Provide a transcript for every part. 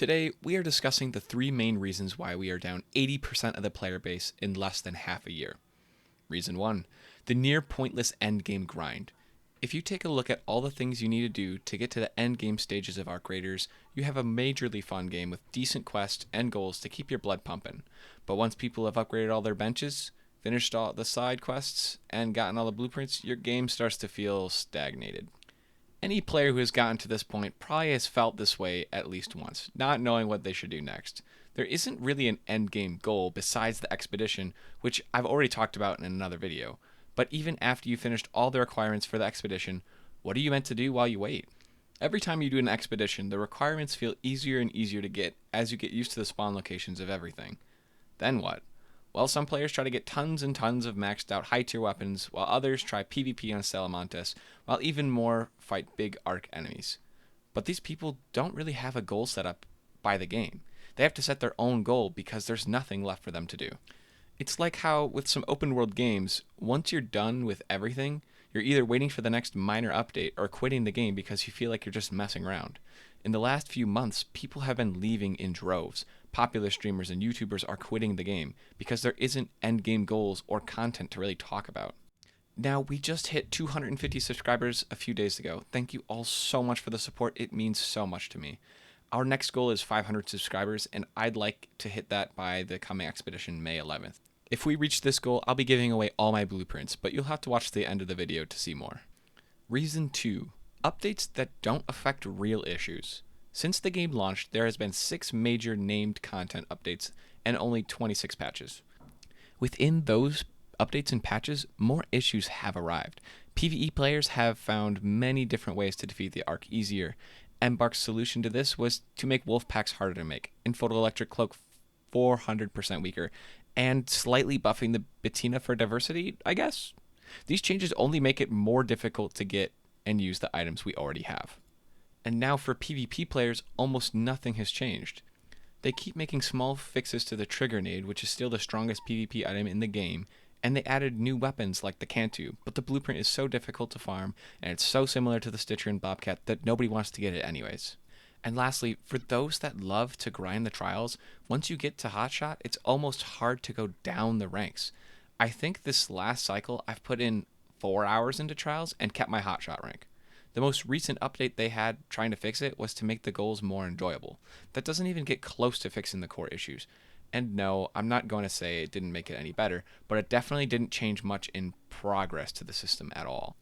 Today, we are discussing the three main reasons why we are down 80% of the player base in less than half a year. Reason 1. The near pointless endgame grind. If you take a look at all the things you need to do to get to the endgame stages of Arc Raiders, you have a majorly fun game with decent quests and goals to keep your blood pumping. But once people have upgraded all their benches, finished all the side quests, and gotten all the blueprints, your game starts to feel stagnated. Any player who has gotten to this point probably has felt this way at least once, not knowing what they should do next. There isn't really an endgame goal besides the expedition, which I've already talked about in another video. But even after you finished all the requirements for the expedition, what are you meant to do while you wait? Every time you do an expedition, the requirements feel easier and easier to get as you get used to the spawn locations of everything. Then what? Well, some players try to get tons and tons of maxed out high tier weapons, while others try PvP on Salamantes, while even more fight big arc enemies. But these people don't really have a goal set up by the game. They have to set their own goal because there's nothing left for them to do. It's like how with some open world games, once you're done with everything, you're either waiting for the next minor update or quitting the game because you feel like you're just messing around. In the last few months, people have been leaving in droves. Popular streamers and YouTubers are quitting the game because there isn't endgame goals or content to really talk about. Now, we just hit 250 subscribers a few days ago. Thank you all so much for the support. It means so much to me. Our next goal is 500 subscribers, and I'd like to hit that by the coming expedition May 11th. If we reach this goal, I'll be giving away all my blueprints, but you'll have to watch the end of the video to see more. Reason 2. Updates that don't affect real issues. Since the game launched, there has been 6 major named content updates and only 26 patches. Within those updates and patches, more issues have arrived. PvE players have found many different ways to defeat the Arc easier. Embark's solution to this was to make wolf packs harder to make, in Photoelectric Cloak 400% weaker, and slightly buffing the Bettina for diversity, I guess? These changes only make it more difficult to get and use the items we already have. And now for PvP players, almost nothing has changed. They keep making small fixes to the Trigger Nade, which is still the strongest PvP item in the game, and they added new weapons like the Cantu, but the blueprint is so difficult to farm, and it's so similar to the Stitcher and Bobcat that nobody wants to get it anyways. And lastly, for those that love to grind the trials, once you get to Hotshot, it's almost hard to go down the ranks. I think this last cycle I've put in 4 hours into trials and kept my Hotshot rank. The most recent update they had trying to fix it was to make the goals more enjoyable. That doesn't even get close to fixing the core issues. And no, I'm not going to say it didn't make it any better, but it definitely didn't change much in progress to the system at all.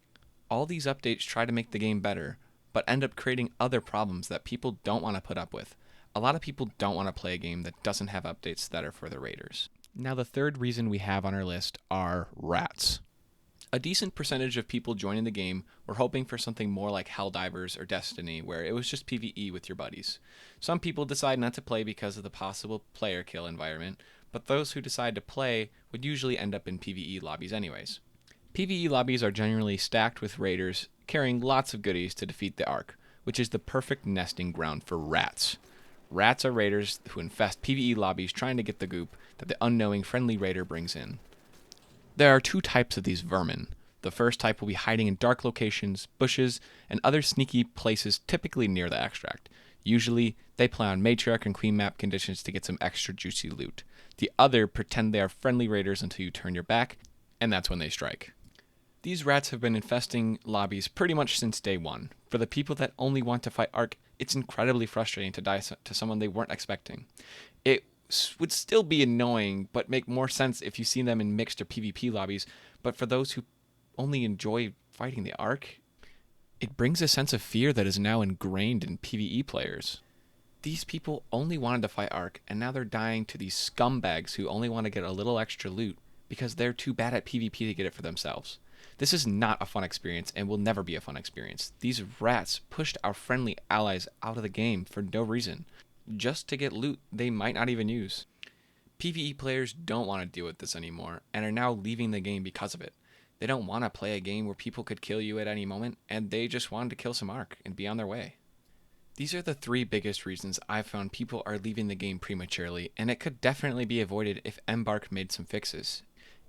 All these updates try to make the game better, but end up creating other problems that people don't want to put up with. A lot of people don't want to play a game that doesn't have updates that are for the raiders. Now, the third reason we have on our list are rats. A decent percentage of people joining the game were hoping for something more like Helldivers or Destiny, where it was just PvE with your buddies. Some people decide not to play because of the possible player kill environment, but those who decide to play would usually end up in PvE lobbies anyways. PvE lobbies are generally stacked with raiders carrying lots of goodies to defeat the Arc, which is the perfect nesting ground for rats. Rats are raiders who infest PvE lobbies trying to get the goop that the unknowing friendly raider brings in. There are 2 types of these vermin. The first type will be hiding in dark locations, bushes, and other sneaky places typically near the extract. Usually, they play on matriarch and queen map conditions to get some extra juicy loot. The other pretend they are friendly raiders until you turn your back, and that's when they strike. These rats have been infesting lobbies pretty much since day one. For the people that only want to fight Arc, it's incredibly frustrating to die to someone they weren't expecting. It would still be annoying, but make more sense if you see them in mixed or PvP lobbies, but for those who only enjoy fighting the Arc, it brings a sense of fear that is now ingrained in PvE players. These people only wanted to fight Arc, and now they're dying to these scumbags who only want to get a little extra loot because they're too bad at PvP to get it for themselves. This is not a fun experience and will never be a fun experience. These rats pushed our friendly allies out of the game for no reason, just to get loot they might not even use. PvE players don't want to deal with this anymore and are now leaving the game because of it. They don't want to play a game where people could kill you at any moment, and they just wanted to kill some Arc and be on their way. These are the 3 biggest reasons I've found people are leaving the game prematurely, and it could definitely be avoided if Embark made some fixes.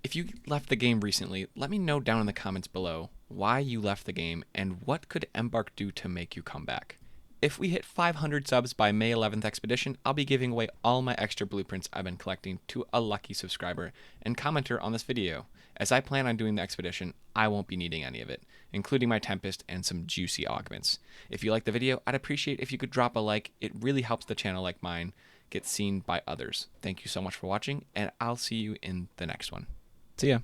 If you left the game recently, let me know down in the comments below why you left the game and what could Embark do to make you come back. If we hit 500 subs by May 11th expedition, I'll be giving away all my extra blueprints I've been collecting to a lucky subscriber and commenter on this video. As I plan on doing the expedition, I won't be needing any of it, including my tempest and some juicy augments. If you like the video, I'd appreciate if you could drop a like. It really helps the channel like mine get seen by others. Thank you so much for watching, and I'll see you in the next one. See ya.